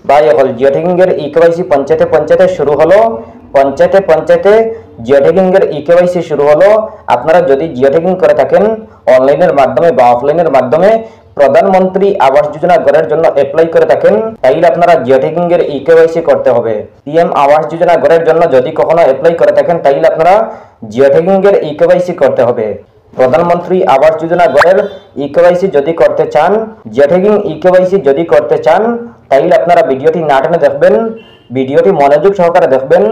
ভাই হল জিও ট্যাগিং এর ইকেওয়াইসি পঞ্চায়েতে পঞ্চায়েতে শুরু হলো। পঞ্চায়েতে পঞ্চায়েতে জিও ট্যাগিং এর ইকেওয়াইসি শুরু হলো। আপনারা যদি জিও ট্যাগিং করে থাকেন অনলাইনের মাধ্যমে বা অফলাইনের মাধ্যমে প্রধানমন্ত্রী আবাস যোজনা ঘরের জন্য অ্যাপ্লাই করে থাকেন, তাইলে আপনারা জিও ট্যাগিং এর ইকেওয়াইসি করতে হবে। পিএম আবাস যোজনা ঘরের জন্য যদি কখনো অ্যাপ্লাই করে থাকেন তাইলে আপনারা জিও ট্যাগিং এর ইকেওয়াইসি করতে হবে। প্রধানমন্ত্রী আবাস যোজনা ঘরের ইকেওয়াইসি যদি করতে চান, জিও ট্যাগিং ইকেওয়াইসি যদি করতে চান, তাইলে আপনারা ভিডিওটি না টেনে দেখবেন, ভিডিওটি মনোযোগ সহকারে দেখবেন,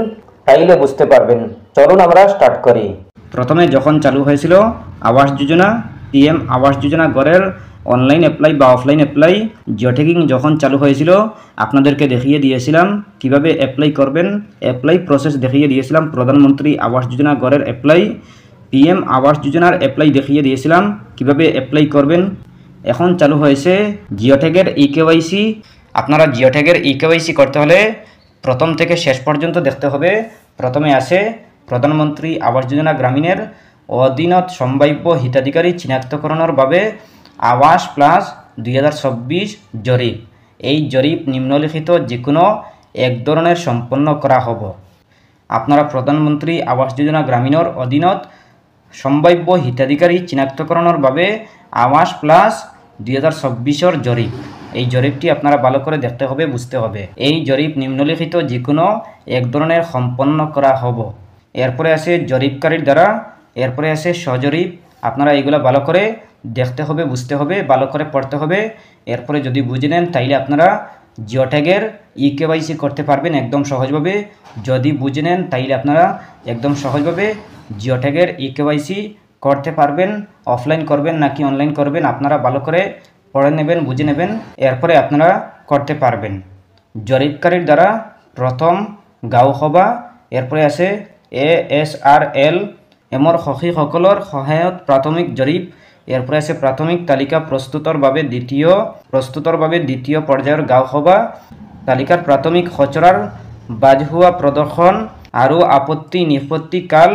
তাইলে বুঝতে পারবেন। চলুন আমরা স্টার্ট করি। প্রথমে যখন চালু হয়েছিল আবাস যোজনা, পিএম আবাস যোজনা ঘরের অনলাইন অ্যাপ্লাই বা অফলাইন অ্যাপ্লাই, জিও ট্যাগিং যখন চালু হয়েছিল আপনাদেরকে দেখিয়ে দিয়েছিলাম কিভাবে অ্যাপ্লাই করবেন। অ্যাপ্লাই প্রসেস দেখিয়ে দিয়েছিলাম। প্রধানমন্ত্রী আবাস যোজনা ঘরের অ্যাপ্লাই, পিএম আবাস যোজনার অ্যাপ্লাই দেখিয়ে দিয়েছিলাম কিভাবে অ্যাপ্লাই করবেন। এখন চালু হয়েছে জিও ট্যাগের ইকেওয়াইসি। আপনারা জিও ট্যাগের ইকেওয়াইসি করতে হলে প্রথম থেকে শেষ পর্যন্ত দেখতে হবে। প্রথমে আসে প্রধানমন্ত্রী আবাস যোজনা গ্রামীণের অধীনত সম্ভাব্য হিতাধিকারী চিনাক্তকরণের বাবে আবাস প্লাস 2024 জরিপ। এই জরিপ নিম্নলিখিত যে কোনো এক ধরনের সম্পন্ন করা হবে। আপনারা প্রধানমন্ত্রী আবাস যোজনা গ্রামীণের অধীনত সম্ভাব্য হিতাধিকারী চিনাক্তকরণের বাবে আবাস প্লাস 2024 জরিপ, এই জরিপটি আপনারা ভালো করে দেখতে হবে, বুঝতে হবে। এই জরিপ নিম্নলিখিত যে কোনো এক ধরনের সম্পন্ন করা হবে। এরপরে আছে জরিপকারীর দ্বারা, এরপরে আছে সজরিপ। আপনারা এইগুলো ভালো করে দেখতে হবে, বুঝতে হবে, ভালো করে পড়তে হবে। এরপরে যদি বুঝে নেন তাইলে আপনারা জিও ট্যাগের ইকেওয়াইসি করতে পারবেন একদম সহজভাবে। যদি বুঝে নেন তাইলে আপনারা একদম সহজভাবে জিও ট্যাগের ইকেওয়াইসি করতে পারবেন। অফলাইন করবেন নাকি অনলাইন করবেন আপনারা ভালো করে পড়ে নেবেন, বুঝে নেবেন, এরপরে আপনারা করতে পারবেন। জরিপকারীর দ্বারা প্রথম গাঁও সভা, এরপরে আছে ASRL এমর সখীসকলৰ সহায়ত প্ৰাথমিক জরিপ, এরপরে আছে প্রাথমিক তালিকা প্রস্তুতর বাবে দ্বিতীয় পর্যায়ের গাঁও সভা, তালিকার প্রাথমিক খচরার বাজহুয়া প্রদর্শন আৰু আপত্তি নিষ্পত্তিকাল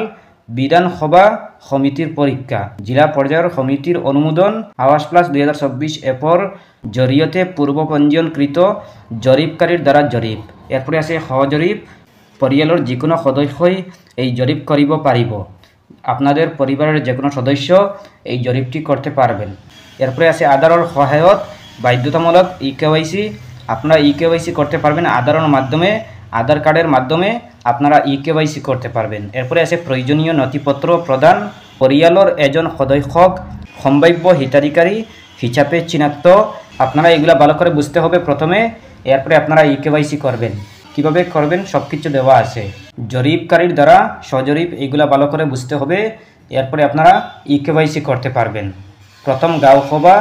বিধানসভা সমিতির পরীক্ষা, জিলা পর্যায়ের সমিতির অনুমোদন, আবাস প্লাস 2024 এপর জরিয়তে পূর্ব পঞ্জীয়নকৃত জরিপকারীর দ্বারা জরিপ। এরপরে আছে সজরিপ, পরিয়ালের যে কোনো সদস্যই এই জরিপ করিব পারিব। আপনাদের পরিবারের যে কোনো সদস্য এই জরিপটি করতে পারবেন। এরপরে আছে আধারের সহায়ত বাধ্যতামূলক ইকেওয়াইসি। আপনারা ইকেওয়াইসি করতে পারবেন আধারের মাধ্যমে, আধার কার্ডের মাধ্যমে আপনারা ইকেওয়াইসি করতে পারবেন। এরপরে আছে প্রয়োজনীয় নথিপত্র প্রদান, পরিয়ালের এজন সদস্যক সম্ভাব্য হিতাধিকারী হিসাবে চিনাক্ত। আপনারা এগুলা ভালো করে বুঝতে হবে প্রথমে, এরপরে আপনারা ইকেওয়াইসি করবেন। কিভাবে করবেন সব কিছু দেওয়া আছে। জরিপকারীর দ্বারা সজরিপ, এইগুলা ভালো করে বুঝতে হবে, এরপরে আপনারা ইকেওয়াইসি করতে পারবেন। প্রথম গাঁও সভা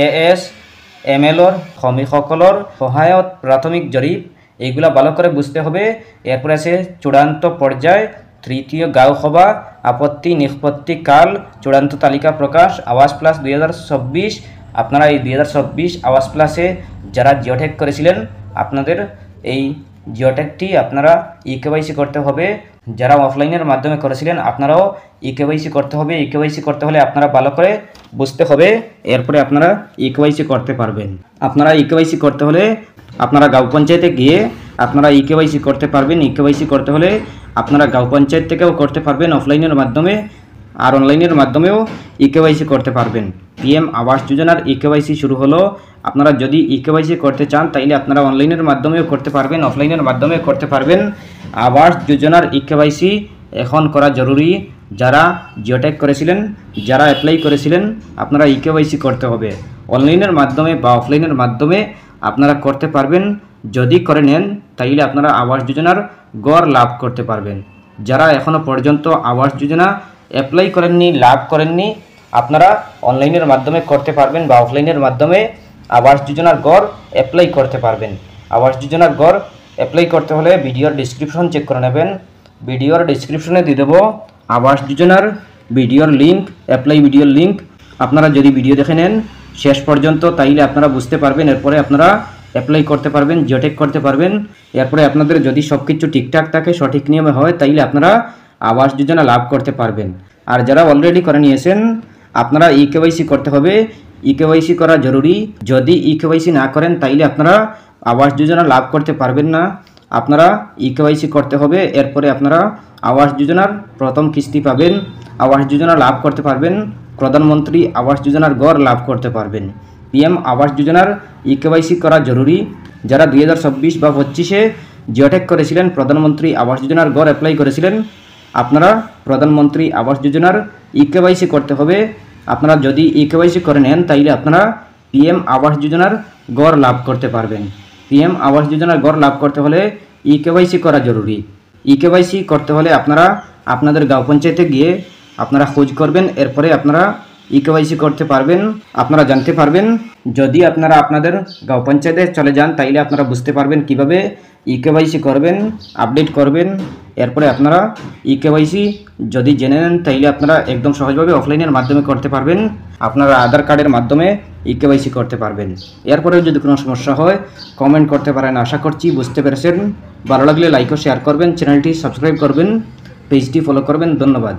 ASMLর শ্রমিকসকলৰ সহায়ত প্রাথমিক জরিপ, এইগুলা ভালো করে বুঝতে হবে। এরপরে আছে চূড়ান্ত পর্যায়, তৃতীয় গাঁও সভা, আপত্তি নিষ্পত্তি কাল, চূড়ান্ত তালিকা প্রকাশ, আবাস প্লাস 2024। আপনারা এই 2024 আবাস প্লাসে যারা জিও ট্যাগ করেছিলেন আপনাদের এই জিও ট্যাগটি আপনারা ইকেওয়াইসি করতে হবে। যারা অফলাইনের মাধ্যমে করেছিলেন আপনারাও ইকেওয়াইসি করতে হবে। ইকেওয়াইসি করতে হলে আপনারা ভালো করে বুঝতে হবে, এরপরে আপনারা ইকেওয়াইসি করতে পারবেন। আপনারা ইকেওয়াইসি করতে হলে আপনারা গাঁও পঞ্চায়েতে গিয়ে আপনারা ইকেওয়াইসি করতে পারবেন। ইকেওয়াইসি করতে হলে আপনারা গাঁও পঞ্চায়েত থেকেও করতে পারবেন অফলাইনের মাধ্যমে, আর অনলাইনের মাধ্যমেও ইকেওয়াইসি করতে পারবেন। পিএম আবাস যোজনার ইকেওয়াইসি শুরু হলো। আপনারা যদি ইকেওয়াইসি করতে চান তাইলে আপনারা অনলাইনের মাধ্যমেও করতে পারবেন, অফলাইনের মাধ্যমে করতে পারবেন। আবাস যোজনার ইকেওয়াইসি এখন করা জরুরি। যারা জিও ট্যাগ করেছিলেন, যারা অ্যাপ্লাই করেছিলেন আপনারা ইকেওয়াইসি করতে হবে। অনলাইনের মাধ্যমে বা অফলাইনের মাধ্যমে আপনারা করতে পারবেন। যদি করে নেন তাইলে আপনারা আবাস যোজনার গড় লাভ করতে পারবেন। যারা এখনও পর্যন্ত আবাস যোজনা অ্যাপ্লাই করেননি, লাভ করেননি, আপনারা অনলাইনের মাধ্যমে করতে পারবেন বা অফলাইনের মাধ্যমে আবাস যোজনার গড় অ্যাপ্লাই করতে পারবেন। আবাস যোজনার গড় অ্যাপ্লাই করতে হলে ভিডিওর ডিসক্রিপশন চেক করে নেবেন। ভিডিওর ডিসক্রিপশনে দিয়ে দেবো আবাস যোজনার ভিডিওর লিঙ্ক, অ্যাপ্লাই ভিডিওর লিঙ্ক। আপনারা যদি ভিডিও দেখে নেন শেষ পর্যন্ত তাইলে আপনারা বুঝতে পারবেন, এরপরে আপনারা অ্যাপ্লাই করতে পারবেন, জিও ট্যাগ করতে পারবেন। এরপরে আপনাদের যদি সব কিছু ঠিকঠাক থাকে, সঠিক নিয়মে হয়, তাইলে আপনারা আবাস যোজনা লাভ করতে পারবেন। আর যারা অলরেডি করে নিয়েছেন আপনারা ইকেওয়াইসি করতে হবে। ইকেওয়াইসি করা জরুরি। যদি ইকেওয়াইসি না করেন তাইলে আপনারা আবাস যোজনা লাভ করতে পারবেন না, আপনারা ইকেওয়াইসি করতে হবে। এরপরে আপনারা আবাস যোজনার প্রথম কিস্তি পাবেন, আবাস যোজনা লাভ করতে পারবেন, প্রধানমন্ত্রী আবাস যোজনার ঘর লাভ করতে পারবেন। পিএম আবাস যোজনার ইকেওয়াইসি করা জরুরি। যারা 2024 বা 25-এ জিওটেক করেছিলেন, প্রধানমন্ত্রী আবাস যোজনার ঘর অ্যাপ্লাই করেছিলেন, আপনারা প্রধানমন্ত্রী আবাস যোজনার ইকেওয়াইসি করতে হবে। আপনারা যদি ইকেওয়াইসি করে নেন তাইলে আপনারা পিএম আবাস যোজনার ঘর লাভ করতে পারবেন। পিএম আবাস যোজনার ঘর লাভ করতে হলে ইকেওয়াইসি করা জরুরি। ইকেওয়াইসি করতে হলে আপনারা আপনাদের গাঁও পঞ্চায়েতে গিয়ে আপনারা খোঁজ করবেন, এরপরে আপনারা ইকেওয়াইসি করতে পারবেন। আপনারা জানতে পারবেন, যদি আপনারা আপনাদের গাঁও পঞ্চায়েতে চলে যান তাইলে আপনারা বুঝতে পারবেন কিভাবে ইকেওয়াইসি করবেন, আপডেট করবেন। এরপরে আপনারা ইকেওয়াইসি যদি জেনে নেন তাইলে আপনারা একদম সহজভাবে অফলাইনের মাধ্যমে করতে পারবেন। আপনারা আধার কার্ডের মাধ্যমে ইকেওয়াইসি করতে পারবেন। এরপরেও যদি কোনো সমস্যা হয় কমেন্ট করতে পারেন। আশা করছি বুঝতে পেরেছেন। ভালো লাগলে লাইক ও শেয়ার করবেন, চ্যানেলটি সাবস্ক্রাইব করবেন, পেজটি ফলো করবেন। ধন্যবাদ।